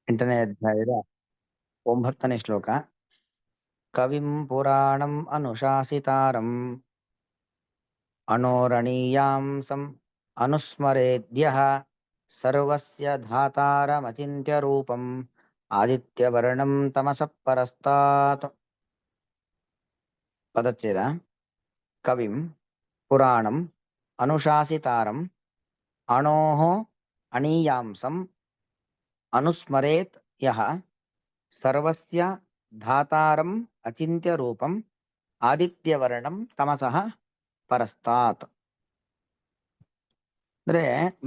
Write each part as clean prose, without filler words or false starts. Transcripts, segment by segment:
ಎಂಟನೇ ಅಧ್ಯಾಯದ 9ನೇ ಶ್ಲೋಕ. ಕವಿಂ ಪುರಾಣಂ ಅನುಶಾಸಿತಾರಂ ಅಣೋರಣೀಯಾಂಸಂ ಅನುಸ್ಮರೇದ್ಯಃ ಸರ್ವಸ್ಯ ಧಾತಾರಮಚಿಂತ್ಯ ರೂಪಂ ಆದಿತ್ಯವರ್ಣಂ ತಮಸಃ ಪರಸ್ತಾತ್. ಪದಚ್ಛೇದ. ಕವಿಂ ಪುರಾಣಂ ಅನುಶಾಸಿತಾರಂ ಅಣೋಃ ಅಣೀಯಾಂಸಂ ಅನುಸ್ಮರೇತ್ ಯಃ ಸರ್ವಸ್ಯ ಧಾತಾರಂ ಅಚಿಂತ್ಯ ರೂಪಂ ಆದಿತ್ಯವರ್ಣಂ ತಮಸಃ ಪರಸ್ತಾತ್. ಅಂದ್ರೆ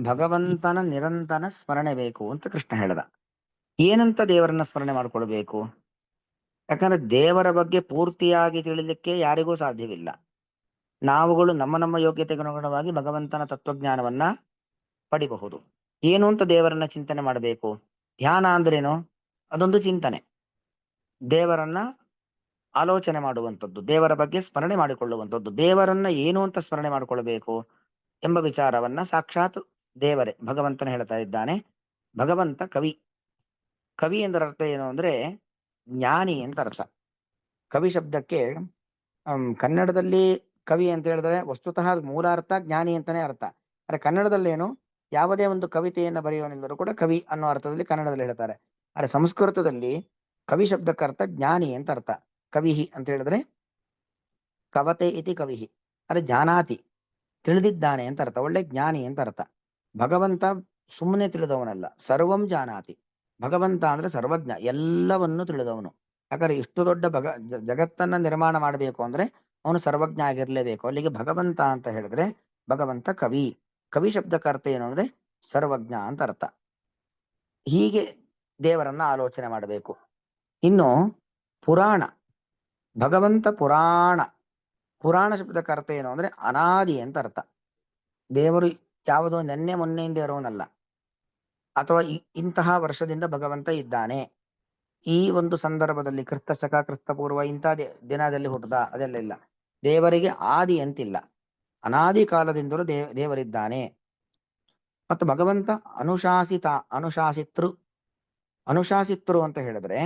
ಭಗವಂತನ ನಿರಂತರ ಸ್ಮರಣೆ ಬೇಕು ಅಂತ ಕೃಷ್ಣ ಹೇಳ್ದ. ಏನಂತ ದೇವರನ್ನ ಸ್ಮರಣೆ ಮಾಡ್ಕೊಳ್ಬೇಕು? ಯಾಕಂದ್ರೆ ದೇವರ ಬಗ್ಗೆ ಪೂರ್ತಿಯಾಗಿ ತಿಳಿಲಿಕ್ಕೆ ಯಾರಿಗೂ ಸಾಧ್ಯವಿಲ್ಲ. ನಾವುಗಳು ನಮ್ಮ ನಮ್ಮ ಯೋಗ್ಯತೆಗೆ ಅನುಗುಣವಾಗಿ ಭಗವಂತನ ತತ್ವಜ್ಞಾನವನ್ನ ಪಡಿಬಹುದು. ಏನು ಅಂತ ದೇವರನ್ನ ಚಿಂತನೆ ಮಾಡಬೇಕು? ಧ್ಯಾನ ಅಂದ್ರೇನು? ಅದೊಂದು ಚಿಂತನೆ, ದೇವರನ್ನ ಆಲೋಚನೆ ಮಾಡುವಂಥದ್ದು, ದೇವರ ಬಗ್ಗೆ ಸ್ಮರಣೆ ಮಾಡಿಕೊಳ್ಳುವಂಥದ್ದು. ದೇವರನ್ನ ಏನು ಅಂತ ಸ್ಮರಣೆ ಮಾಡಿಕೊಳ್ಬೇಕು ಎಂಬ ವಿಚಾರವನ್ನ ಸಾಕ್ಷಾತ್ ದೇವರೇ ಭಗವಂತನ ಹೇಳ್ತಾ ಇದ್ದಾನೆ. ಭಗವಂತ ಕವಿ. ಕವಿ ಎಂದರ ಅರ್ಥ ಏನು ಅಂದ್ರೆ ಜ್ಞಾನಿ ಅಂತ ಅರ್ಥ. ಕವಿ ಶಬ್ದಕ್ಕೆ ಕನ್ನಡದಲ್ಲಿ ಕವಿ ಅಂತ ಹೇಳಿದ್ರೆ ವಸ್ತುತಃ ಮೂಲ ಅರ್ಥ ಜ್ಞಾನಿ ಅಂತಾನೆ ಅರ್ಥ. ಆದ್ರೆ ಕನ್ನಡದಲ್ಲೇನು, ಯಾವುದೇ ಒಂದು ಕವಿತೆಯನ್ನ ಬರೆಯುವನೆಲ್ಲರೂ ಕೂಡ ಕವಿ ಅನ್ನೋ ಅರ್ಥದಲ್ಲಿ ಕನ್ನಡದಲ್ಲಿ ಹೇಳ್ತಾರೆ. ಆದ್ರೆ ಸಂಸ್ಕೃತದಲ್ಲಿ ಕವಿ ಶಬ್ದಕ್ಕೆ ಅರ್ಥ ಜ್ಞಾನಿ ಅಂತ ಅರ್ಥ. ಕವಿಹಿ ಅಂತ ಹೇಳಿದ್ರೆ ಕವತೆ ಇತಿ ಕವಿಹಿ, ಅಂದ್ರೆ ಜಾನಾತಿ, ತಿಳಿದಿದ್ದಾನೆ ಅಂತ ಅರ್ಥ, ಒಳ್ಳೆ ಜ್ಞಾನಿ ಅಂತ ಅರ್ಥ. ಭಗವಂತ ಸುಮ್ಮನೆ ತಿಳಿದವನಲ್ಲ, ಸರ್ವಂ ಜಾನಾತಿ. ಭಗವಂತ ಅಂದ್ರೆ ಸರ್ವಜ್ಞ, ಎಲ್ಲವನ್ನು ತಿಳಿದವನು. ಯಾಕಂದ್ರೆ ಇಷ್ಟು ದೊಡ್ಡ ಜಗತ್ತನ್ನ ನಿರ್ಮಾಣ ಮಾಡಬೇಕು ಅಂದ್ರೆ ಅವನು ಸರ್ವಜ್ಞ ಆಗಿರ್ಲೇಬೇಕು. ಅಲ್ಲಿಗೆ ಭಗವಂತ ಅಂತ ಹೇಳಿದ್ರೆ ಭಗವಂತ ಕವಿ. ಕವಿ ಶಬ್ದಕ್ಕೆ ಅರ್ಥ ಏನು ಅಂದ್ರೆ ಸರ್ವಜ್ಞ ಅಂತ ಅರ್ಥ. ಹೀಗೆ ದೇವರನ್ನ ಆಲೋಚನೆ ಮಾಡಬೇಕು. ಇನ್ನು ಪುರಾಣ, ಭಗವಂತ ಪುರಾಣ. ಪುರಾಣ ಶಬ್ದಕ್ಕೆ ಅರ್ಥ ಏನು ಅಂದ್ರೆ ಅನಾದಿ ಅಂತ ಅರ್ಥ. ದೇವರು ಯಾವುದೋ ನೆನ್ನೆ ಮೊನ್ನೆಯಿಂದ ಇರೋನಲ್ಲ, ಅಥವಾ ಇಂತಹ ವರ್ಷದಿಂದ ಭಗವಂತ ಇದ್ದಾನೆ, ಈ ಒಂದು ಸಂದರ್ಭದಲ್ಲಿ ಕ್ರಿಸ್ತ ಶಕ ಕ್ರಿಸ್ತ ಪೂರ್ವ ಇಂಥ ದಿನದಲ್ಲಿ ಹುಟ್ಟದ, ಅದೆಲ್ಲ ಇಲ್ಲ. ದೇವರಿಗೆ ಆದಿ ಅಂತಿಲ್ಲ, ಅನಾದಿ ಕಾಲದಿಂದಲೂ ದೇವರಿದ್ದಾನೆ. ಮತ್ತು ಭಗವಂತ ಅನುಶಾಸಿತೃ. ಅನುಶಾಸಿತೃ ಅಂತ ಹೇಳಿದ್ರೆ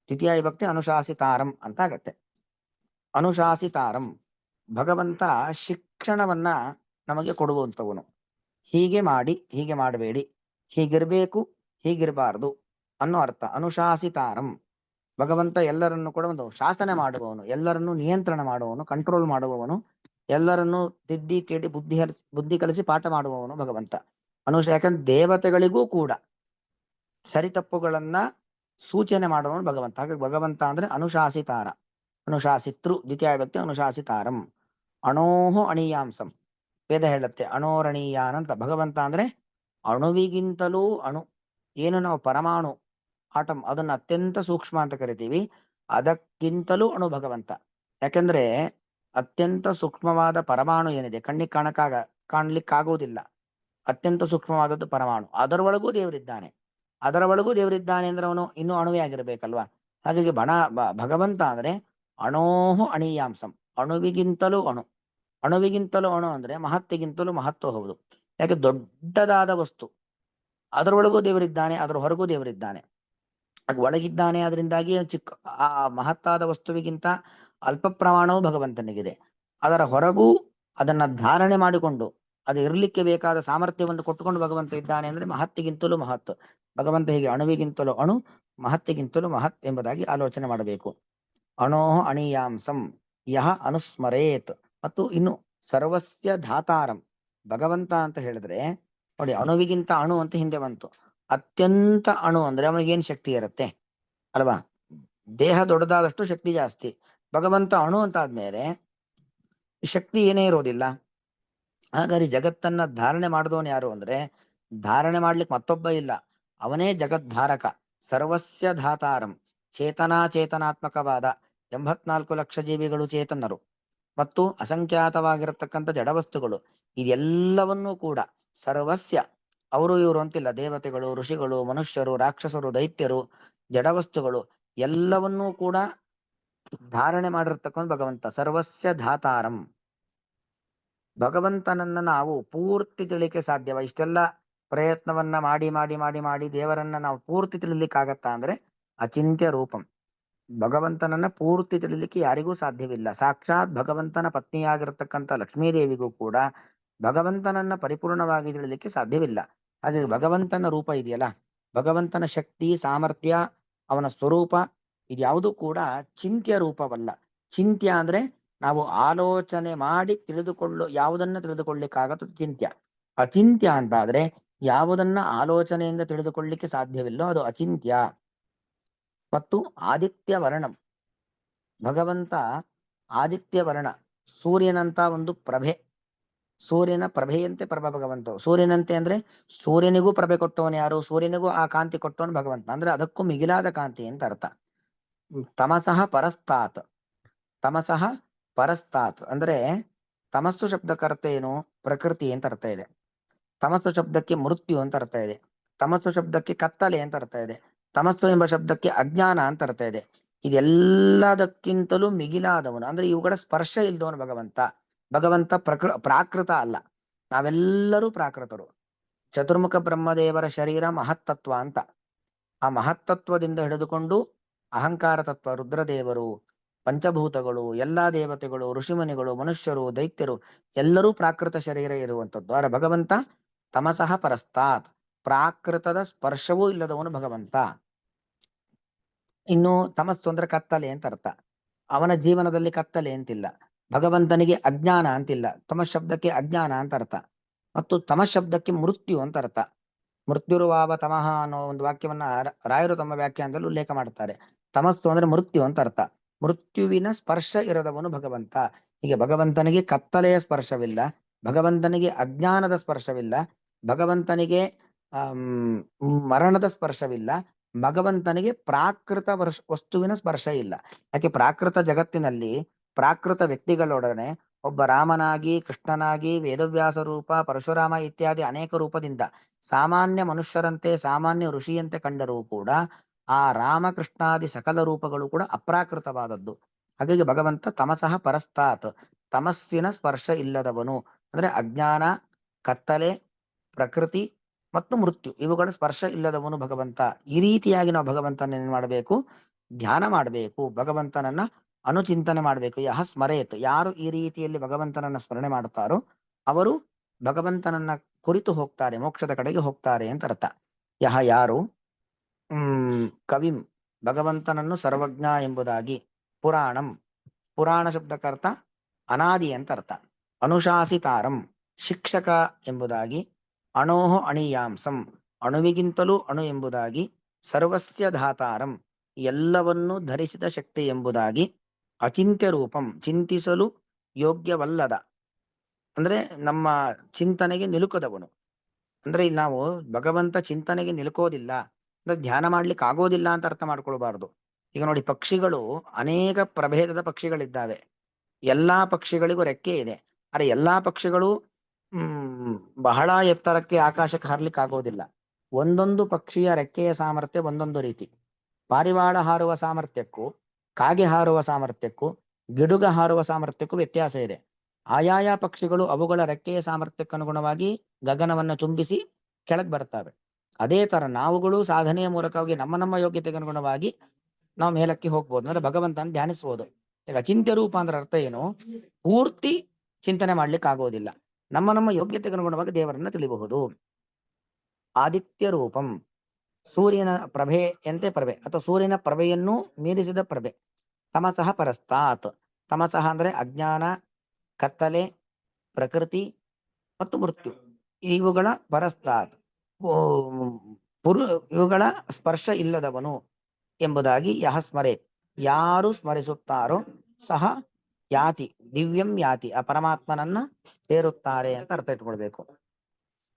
ದ್ವಿತೀಯ ವಿಭಕ್ತಿ ಅನುಶಾಸಿತಾರಂ ಅಂತ ಆಗತ್ತೆ. ಅನುಶಾಸಿತಾರಂ, ಭಗವಂತ ಶಿಕ್ಷಣವನ್ನ ನಮಗೆ ಕೊಡುವಂಥವನು. ಹೀಗೆ ಮಾಡಿ, ಹೀಗೆ ಮಾಡಬೇಡಿ, ಹೀಗಿರ್ಬೇಕು, ಹೀಗಿರಬಾರ್ದು ಅನ್ನೋ ಅರ್ಥ. ಅನುಶಾಸಿತಾರಂ, ಭಗವಂತ ಎಲ್ಲರನ್ನು ಕೂಡ ಒಂದು ಶಾಸನ ಮಾಡುವವನು, ಎಲ್ಲರನ್ನು ನಿಯಂತ್ರಣ ಮಾಡುವವನು, ಕಂಟ್ರೋಲ್ ಮಾಡುವವನು, ಎಲ್ಲರನ್ನು ತಿದ್ದಿ ಕೇಳಿ ಬುದ್ಧಿ ಕಲಿಸಿ ಪಾಠ ಮಾಡುವವನು ಭಗವಂತ. ಯಾಕಂದ್ರೆ ದೇವತೆಗಳಿಗೂ ಕೂಡ ಸರಿತಪ್ಪುಗಳನ್ನ ಸೂಚನೆ ಮಾಡುವವನು ಭಗವಂತ. ಹಾಗಾಗಿ ಭಗವಂತ ಅಂದ್ರೆ ಅನುಶಾಸಿತಾರ. ಅನುಶಾಸಿತೃ ದ್ವಿತೀಯ ವಿಭಕ್ತಿ ಅನುಶಾಸಿತಾರಂ. ಅಣೋಹು ಅಣೀಯಾಂಸಂ, ವೇದ ಹೇಳುತ್ತೆ ಅಣೋರಣೀಯಾನ್ ಅಂತ. ಭಗವಂತ ಅಂದ್ರೆ ಅಣುವಿಗಿಂತಲೂ ಅಣು, ಏನು ನಾವು ಪರಮಾಣು ಆಟಮ್ ಅದನ್ನ ಅತ್ಯಂತ ಸೂಕ್ಷ್ಮ ಅಂತ ಕರಿತೀವಿ, ಅದಕ್ಕಿಂತಲೂ ಅಣು ಭಗವಂತ. ಯಾಕೆಂದ್ರೆ ಅತ್ಯಂತ ಸೂಕ್ಷ್ಮವಾದ ಪರಮಾಣು ಏನಿದೆ ಕಣ್ಣಿಗೆ ಕಾಣ್ಲಿಕ್ಕಾಗುವುದಿಲ್ಲ, ಅತ್ಯಂತ ಸೂಕ್ಷ್ಮವಾದದ್ದು ಪರಮಾಣು. ಅದರೊಳಗೂ ದೇವರಿದ್ದಾನೆ. ಅದರ ಒಳಗೂ ದೇವರಿದ್ದಾನೆ ಅಂದ್ರೆ ಅವನು ಇನ್ನೂ ಅಣುವೇ ಆಗಿರ್ಬೇಕಲ್ವಾ. ಹಾಗಾಗಿ ಭಗವಂತ ಅಂದ್ರೆ ಅಣೋಹು ಅಣೀಯಾಂಸಂ, ಅಣುವಿಗಿಂತಲೂ ಅಣು. ಅಣುವಿಗಿಂತಲೂ ಅಣು ಅಂದ್ರೆ ಮಹತ್ತಿಗಿಂತಲೂ ಮಹತ್ವ. ಹೌದು, ಯಾಕೆ ದೊಡ್ಡದಾದ ವಸ್ತು, ಅದರೊಳಗೂ ದೇವರಿದ್ದಾನೆ, ಅದರ ಹೊರಗೂ ದೇವರಿದ್ದಾನೆ. ಒಳಗಿದ್ದಾನೆ, ಅದರಿಂದಾಗಿ ಚಿಕ್ಕ ಆ ಮಹತ್ತಾದ ವಸ್ತುವಿಗಿಂತ ಅಲ್ಪ ಪ್ರಮಾಣವೂ ಭಗವಂತನಿಗಿದೆ. ಅದರ ಹೊರಗೂ ಅದನ್ನ ಧಾರಣೆ ಮಾಡಿಕೊಂಡು ಅದು ಇರಲಿಕ್ಕೆ ಬೇಕಾದ ಸಾಮರ್ಥ್ಯವನ್ನು ಕೊಟ್ಟುಕೊಂಡು ಭಗವಂತ ಇದ್ದಾನೆ ಅಂದ್ರೆ ಮಹತ್ತಿಗಿಂತಲೂ ಮಹತ್. ಭಗವಂತ ಹೀಗೆ ಅಣುವಿಗಿಂತಲೂ ಅಣು, ಮಹತ್ತಿಗಿಂತಲೂ ಮಹತ್ ಎಂಬುದಾಗಿ ಆಲೋಚನೆ ಮಾಡಬೇಕು. ಅಣೋಹ ಅಣೀಯಾಂಸಂ ಯಹ ಅನುಸ್ಮರೇತ್. ಮತ್ತು ಇನ್ನು ಸರ್ವಸ್ಯ ಧಾತಾರಂ, ಭಗವಂತ ಅಂತ ಹೇಳಿದ್ರೆ ನೋಡಿ, ಅಣುವಿಗಿಂತ ಅಣು ಅಂತ ಹಿಂದೆ ಬಂತು. ಅತ್ಯಂತ ಅಣು ಅಂದ್ರೆ ಅವನಿಗೇನ್ ಶಕ್ತಿ ಇರುತ್ತೆ ಅಲ್ವಾ? ದೇಹ ದೊಡ್ಡದಾದಷ್ಟು ಶಕ್ತಿ ಜಾಸ್ತಿ. ಭಗವಂತ ಅಣು ಅಂತ ಆದ್ಮೇಲೆ ಶಕ್ತಿ ಏನೇ ಇರೋದಿಲ್ಲ. ಹಾಗಾದ್ರೆ ಜಗತ್ತನ್ನ ಧಾರಣೆ ಮಾಡಿದವನು ಯಾರು ಅಂದ್ರೆ, ಧಾರಣೆ ಮಾಡ್ಲಿಕ್ಕೆ ಮತ್ತೊಬ್ಬ ಇಲ್ಲ, ಅವನೇ ಜಗದ್ಧಾರಕ. ಸರ್ವಸ್ಯ ಧಾತಾರಂ, ಚೇತನಾತ್ಮಕವಾದ 84 ಲಕ್ಷ ಜೀವಿಗಳು ಚೇತನರು ಮತ್ತು ಅಸಂಖ್ಯಾತವಾಗಿರತಕ್ಕಂಥ ಜಡವಸ್ತುಗಳು, ಇದೆಲ್ಲವನ್ನೂ ಕೂಡ ಸರ್ವಸ್ಯ, ಅವರು ಇವರು ಅಂತಿಲ್ಲ, ದೇವತೆಗಳು, ಋಷಿಗಳು, ಮನುಷ್ಯರು, ರಾಕ್ಷಸರು, ದೈತ್ಯರು, ಜಡವಸ್ತುಗಳು ಎಲ್ಲವನ್ನೂ ಕೂಡ ಧಾರಣೆ ಮಾಡಿರ್ತಕ್ಕಂಥ ಭಗವಂತ ಸರ್ವಸ್ಯ ಧಾತಾರಂ. ಭಗವಂತನನ್ನ ನಾವು ಪೂರ್ತಿ ತಿಳಿಕೆ ಸಾಧ್ಯವ? ಇಷ್ಟೆಲ್ಲ ಪ್ರಯತ್ನವನ್ನ ಮಾಡಿ ಮಾಡಿ ಮಾಡಿ ಮಾಡಿ ದೇವರನ್ನ ನಾವು ಪೂರ್ತಿ ತಿಳಿಲಿಕ್ಕಾಗತ್ತಾ ಅಂದ್ರೆ ಅಚಿಂತ್ಯ ರೂಪಂ. ಭಗವಂತನನ್ನ ಪೂರ್ತಿ ತಿಳಿಲಿಕ್ಕೆ ಯಾರಿಗೂ ಸಾಧ್ಯವಿಲ್ಲ. ಸಾಕ್ಷಾತ್ ಭಗವಂತನ ಪತ್ನಿಯಾಗಿರ್ತಕ್ಕಂಥ ಲಕ್ಷ್ಮೀದೇವಿಗೂ ಕೂಡ ಭಗವಂತನನ್ನ ಪರಿಪೂರ್ಣವಾಗಿ ತಿಳಿಲಿಕ್ಕೆ ಸಾಧ್ಯವಿಲ್ಲ. ಹಾಗಾಗಿ ಭಗವಂತನ ರೂಪ ಇದೆಯಲ್ಲ, ಭಗವಂತನ ಶಕ್ತಿ ಸಾಮರ್ಥ್ಯ, ಅವನ ಸ್ವರೂಪ ಇದ್ಯಾವುದೂ ಕೂಡ ಚಿಂತ್ಯ ರೂಪವಲ್ಲ. ಚಿಂತ್ಯ ಅಂದ್ರೆ ನಾವು ಆಲೋಚನೆ ಮಾಡಿ ಯಾವುದನ್ನ ತಿಳಿದುಕೊಳ್ಳಿಕ್ಕಾಗತ್ತೋ ಚಿಂತ್ಯ. ಅಚಿಂತ್ಯ ಅಂತ ಆದ್ರೆ ಯಾವುದನ್ನ ಆಲೋಚನೆಯಿಂದ ತಿಳಿದುಕೊಳ್ಳಿಕ್ಕೆ ಸಾಧ್ಯವಿಲ್ಲೋ ಅದು ಅಚಿಂತ್ಯ. ಮತ್ತು ಆದಿತ್ಯ ವರ್ಣಂ, ಭಗವಂತ ಆದಿತ್ಯ ವರ್ಣ, ಸೂರ್ಯನಂತ ಒಂದು ಪ್ರಭೆ, ಸೂರ್ಯನ ಪ್ರಭೆಯಂತೆ ಪ್ರಭ ಭಗವಂತ. ಸೂರ್ಯನಂತೆ ಅಂದ್ರೆ ಸೂರ್ಯನಿಗೂ ಪ್ರಭೆ ಕೊಟ್ಟವನು ಯಾರು? ಸೂರ್ಯನಿಗೂ ಆ ಕಾಂತಿ ಕೊಟ್ಟವನು ಭಗವಂತ. ಅಂದ್ರೆ ಅದಕ್ಕೂ ಮಿಗಿಲಾದ ಕಾಂತಿ ಅಂತ ಅರ್ಥ. ತಮಸಃ ಪರಸ್ತಾತ್, ತಮಸಃ ಪರಸ್ತಾತ್ ಅಂದ್ರೆ ತಮಸ್ಸು ಶಬ್ದಕ್ಕರ್ಥ ಏನು? ಪ್ರಕೃತಿ ಅಂತ ಅರ್ಥ ಇದೆ. ತಮಸ್ಸು ಶಬ್ದಕ್ಕೆ ಮೃತ್ಯು ಅಂತ ಅರ್ಥ ಇದೆ. ತಮಸ್ಸು ಶಬ್ದಕ್ಕೆ ಕತ್ತಲೆ ಅಂತ ಅರ್ಥ ಇದೆ. ತಮಸ್ಸು ಎಂಬ ಶಬ್ದಕ್ಕೆ ಅಜ್ಞಾನ ಅಂತ ಅರ್ಥ ಇದೆ. ಇದೆಲ್ಲದಕ್ಕಿಂತಲೂ ಮಿಗಿಲಾದವನು ಅಂದ್ರೆ ಇವುಗಳ ಸ್ಪರ್ಶ ಇಲ್ದವನು ಭಗವಂತ. ಭಗವಂತ ಪ್ರಾಕೃತ ಅಲ್ಲ, ನಾವೆಲ್ಲರೂ ಪ್ರಾಕೃತರು. ಚತುರ್ಮುಖ ಬ್ರಹ್ಮದೇವರ ಶರೀರ ಮಹತ್ತತ್ವ ಅಂತ. ಆ ಮಹತ್ತತ್ವದಿಂದ ಹಿಡಿದುಕೊಂಡು ಅಹಂಕಾರ ತತ್ವ, ರುದ್ರದೇವರು, ಪಂಚಭೂತಗಳು, ಎಲ್ಲಾ ದೇವತೆಗಳು, ಋಷಿಮುನಿಗಳು, ಮನುಷ್ಯರು, ದೈತ್ಯರು ಎಲ್ಲರೂ ಪ್ರಾಕೃತ ಶರೀರ ಇರುವಂಥದ್ದು. ಆದ್ರೆ ಭಗವಂತ ತಮಸಃ ಪರಸ್ತಾತ್, ಪ್ರಾಕೃತದ ಸ್ಪರ್ಶವೂ ಇಲ್ಲದವನು ಭಗವಂತ. ಇನ್ನು ತಮಸ್ಸು ಅಂದ್ರೆ ಕತ್ತಲೆ ಅಂತ ಅರ್ಥ. ಅವನ ಜೀವನದಲ್ಲಿ ಕತ್ತಲೆ ಅಂತಿಲ್ಲ. ಭಗವಂತನಿಗೆ ಅಜ್ಞಾನ ಅಂತಿಲ್ಲ. ತಮಸ್ ಶಬ್ದಕ್ಕೆ ಅಜ್ಞಾನ ಅಂತ ಅರ್ಥ. ಮತ್ತು ತಮಸ್ ಶಬ್ದಕ್ಕೆ ಮೃತ್ಯು ಅಂತ ಅರ್ಥ. ಮೃತ್ಯುರುವಾವ ತಮಃ ಅನ್ನೋ ಒಂದು ವಾಕ್ಯವನ್ನ ರಾಯರು ತಮ್ಮ ವ್ಯಾಖ್ಯಾನದಲ್ಲಿ ಉಲ್ಲೇಖ ಮಾಡುತ್ತಾರೆ. ತಮಸ್ಸು ಅಂದ್ರೆ ಮೃತ್ಯು ಅಂತ ಅರ್ಥ. ಮೃತ್ಯುವಿನ ಸ್ಪರ್ಶ ಇರದವನು ಭಗವಂತ. ಹೀಗೆ ಭಗವಂತನಿಗೆ ಕತ್ತಲೆಯ ಸ್ಪರ್ಶವಿಲ್ಲ, ಭಗವಂತನಿಗೆ ಅಜ್ಞಾನದ ಸ್ಪರ್ಶವಿಲ್ಲ, ಭಗವಂತನಿಗೆ ಮರಣದ ಸ್ಪರ್ಶವಿಲ್ಲ, ಭಗವಂತನಿಗೆ ಪ್ರಾಕೃತ ವಸ್ತುವಿನ ಸ್ಪರ್ಶ ಇಲ್ಲ. ಯಾಕೆ? ಪ್ರಾಕೃತ ಜಗತ್ತಿನಲ್ಲಿ ಪ್ರಾಕೃತ ವ್ಯಕ್ತಿಗಳೊಡನೆ ಒಬ್ಬ ರಾಮನಾಗಿ, ಕೃಷ್ಣನಾಗಿ, ವೇದವ್ಯಾಸ ರೂಪ, ಪರಶುರಾಮ ಇತ್ಯಾದಿ ಅನೇಕ ರೂಪದಿಂದ ಸಾಮಾನ್ಯ ಮನುಷ್ಯರಂತೆ, ಸಾಮಾನ್ಯ ಋಷಿಯಂತೆ ಕಂಡರೂ ಕೂಡ ಆ ರಾಮಕೃಷ್ಣಾದಿ ಸಕಲ ರೂಪಗಳು ಕೂಡ ಅಪ್ರಾಕೃತವಾದದ್ದು. ಹಾಗಾಗಿ ಭಗವಂತ ತಮಸಃ ಪರಸ್ತಾತ್, ತಮಸ್ಸಿನ ಸ್ಪರ್ಶ ಇಲ್ಲದವನು. ಅಂದ್ರೆ ಅಜ್ಞಾನ, ಕತ್ತಲೆ, ಪ್ರಕೃತಿ ಮತ್ತು ಮೃತ್ಯು ಇವುಗಳ ಸ್ಪರ್ಶ ಇಲ್ಲದವನು ಭಗವಂತ. ಈ ರೀತಿಯಾಗಿ ನಾವು ಭಗವಂತನ ಏನ್ ಮಾಡಬೇಕು? ಧ್ಯಾನ ಮಾಡಬೇಕು, ಭಗವಂತನನ್ನ ಅನುಚಿಂತನೆ ಮಾಡಬೇಕು. ಯಹ ಸ್ಮರೇತ್, ಯಾರು ಈ ರೀತಿಯಲ್ಲಿ ಭಗವಂತನನ್ನ ಸ್ಮರಣೆ ಮಾಡುತ್ತಾರೋ ಅವರು ಭಗವಂತನನ್ನ ಕುರಿತು ಹೋಗ್ತಾರೆ, ಮೋಕ್ಷದ ಕಡೆಗೆ ಹೋಗ್ತಾರೆ ಅಂತ ಅರ್ಥ. ಯಹ ಯಾರು ಕವಿಂ, ಭಗವಂತನನ್ನು ಸರ್ವಜ್ಞ ಎಂಬುದಾಗಿ, ಪುರಾಣಂ, ಪುರಾಣ ಶಬ್ದಕ್ಕರ್ಥ ಅನಾದಿ ಅಂತ ಅರ್ಥ, ಅನುಶಾಸಿತಾರಂ ಶಿಕ್ಷಕ ಎಂಬುದಾಗಿ, ಅಣೋಹ ಅಣಿಯಾಂಸಂ ಅಣುವಿಗಿಂತಲೂ ಅಣು ಎಂಬುದಾಗಿ, ಸರ್ವಸ್ಯ ಧಾತಾರಂ ಎಲ್ಲವನ್ನೂ ಧರಿಸಿದ ಶಕ್ತಿ ಎಂಬುದಾಗಿ, ಅಚಿಂತ್ಯ ರೂಪಂ ಚಿಂತಿಸಲು ಯೋಗ್ಯವಲ್ಲದ ಅಂದ್ರೆ ನಮ್ಮ ಚಿಂತನೆಗೆ ನಿಲುಕದವನು. ಅಂದ್ರೆ ಇಲ್ಲಿ ನಾವು ಭಗವಂತ ಚಿಂತನೆಗೆ ನಿಲುಕೋದಿಲ್ಲ ಅಂದ್ರೆ ಧ್ಯಾನ ಮಾಡ್ಲಿಕ್ಕೆ ಆಗೋದಿಲ್ಲ ಅಂತ ಅರ್ಥ ಮಾಡ್ಕೊಳ್ಬಾರ್ದು. ಈಗ ನೋಡಿ, ಪಕ್ಷಿಗಳು ಅನೇಕ ಪ್ರಭೇದದ ಪಕ್ಷಿಗಳಿದ್ದಾವೆ. ಎಲ್ಲಾ ಪಕ್ಷಿಗಳಿಗೂ ರೆಕ್ಕೆ ಇದೆ. ಆದ್ರೆ ಎಲ್ಲಾ ಪಕ್ಷಿಗಳು ಬಹಳ ಎತ್ತರಕ್ಕೆ ಆಕಾಶಕ್ಕೆ ಹಾರ್ಲಿಕ್ಕೆ ಆಗೋದಿಲ್ಲ. ಒಂದೊಂದು ಪಕ್ಷಿಯ ರೆಕ್ಕೆಯ ಸಾಮರ್ಥ್ಯ ಒಂದೊಂದು ರೀತಿ. ಪಾರಿವಾಳ ಹಾರುವ ಸಾಮರ್ಥ್ಯಕ್ಕೂ, ಕಾಗೆ ಹಾರುವ ಸಾಮರ್ಥ್ಯಕ್ಕೂ, ಗಿಡುಗ ಹಾರುವ ಸಾಮರ್ಥ್ಯಕ್ಕೂ ವ್ಯತ್ಯಾಸ ಇದೆ. ಆಯಾಯ ಪಕ್ಷಿಗಳು ಅವುಗಳ ರೆಕ್ಕೆಯ ಸಾಮರ್ಥ್ಯಕ್ಕನುಗುಣವಾಗಿ ಗಗನವನ್ನ ಚುಂಬಿಸಿ ಕೆಳಗೆ ಬರ್ತವೆ. ಅದೇ ತರ ನಾವುಗಳು ಸಾಧನೆಯ ಮೂಲಕವಾಗಿ ನಮ್ಮ ಯೋಗ್ಯತೆಗೆ ಅನುಗುಣವಾಗಿ ನಾವು ಮೇಲಕ್ಕೆ ಹೋಗ್ಬೋದು, ಅಂದ್ರೆ ಭಗವಂತನ ಧ್ಯಾನಿಸ್ಬೋದು. ಈಗ ಅಚಿಂತ್ಯ ರೂಪ ಅಂದ್ರೆ ಅರ್ಥ ಏನು? ಪೂರ್ತಿ ಚಿಂತನೆ ಮಾಡ್ಲಿಕ್ಕೆ ಆಗೋದಿಲ್ಲ, ನಮ್ಮ ಯೋಗ್ಯತೆಗೆ ಅನುಗುಣವಾಗಿ ದೇವರನ್ನ ತಿಳಿಬಹುದು. ಆದಿತ್ಯ ರೂಪಂ, ಸೂರ್ಯನ ಪ್ರಭೆಯಂತೆ ಪ್ರಭೆ ಅಥವಾ ಸೂರ್ಯನ ಪ್ರಭೆಯನ್ನು ಮೀರಿಸಿದ ಪ್ರಭೆ. ತಮಸಃ ಪರಸ್ತಾತ್, ತಮಸಃ ಅಂದ್ರೆ ಅಜ್ಞಾನ, ಕತ್ತಲೆ, ಪ್ರಕೃತಿ ಮತ್ತು ಮೃತ್ಯು ಇವುಗಳ ಪರಸ್ತಾತ್ ಇವುಗಳ ಸ್ಪರ್ಶ ಇಲ್ಲದವನು ಎಂಬುದಾಗಿ ಯಹ ಸ್ಮರೆ, ಯಾರು ಸ್ಮರಿಸುತ್ತಾರೋ ಸಹ ಯಾತಿ ದಿವ್ಯಂ ಯಾತಿ, ಆ ಪರಮಾತ್ಮನನ್ನ ಸೇರುತ್ತಾರೆ ಅಂತ ಅರ್ಥ ಇಟ್ಕೊಳ್ಬೇಕು.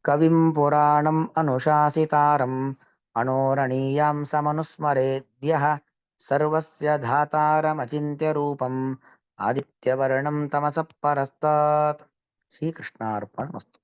ಕವಿಂ ಪುರಾಣಂ ಅನುಶಾಸಿತಾರಂ ಅಣೋರಣೀಯಾಂ ಸಮನುಸ್ಮರೇದ್ಯಃ ಸರ್ವಸ್ಯ ಧಾತಾರಮಚಿಂತ್ಯ ರೂಪಂ ಆದಿತ್ಯವರ್ಣಂ ತಮಸಃ ಪರಸ್ತಾತ್. ಶ್ರೀಕೃಷ್ಣಾರ್ಪಣಮಸ್ತು.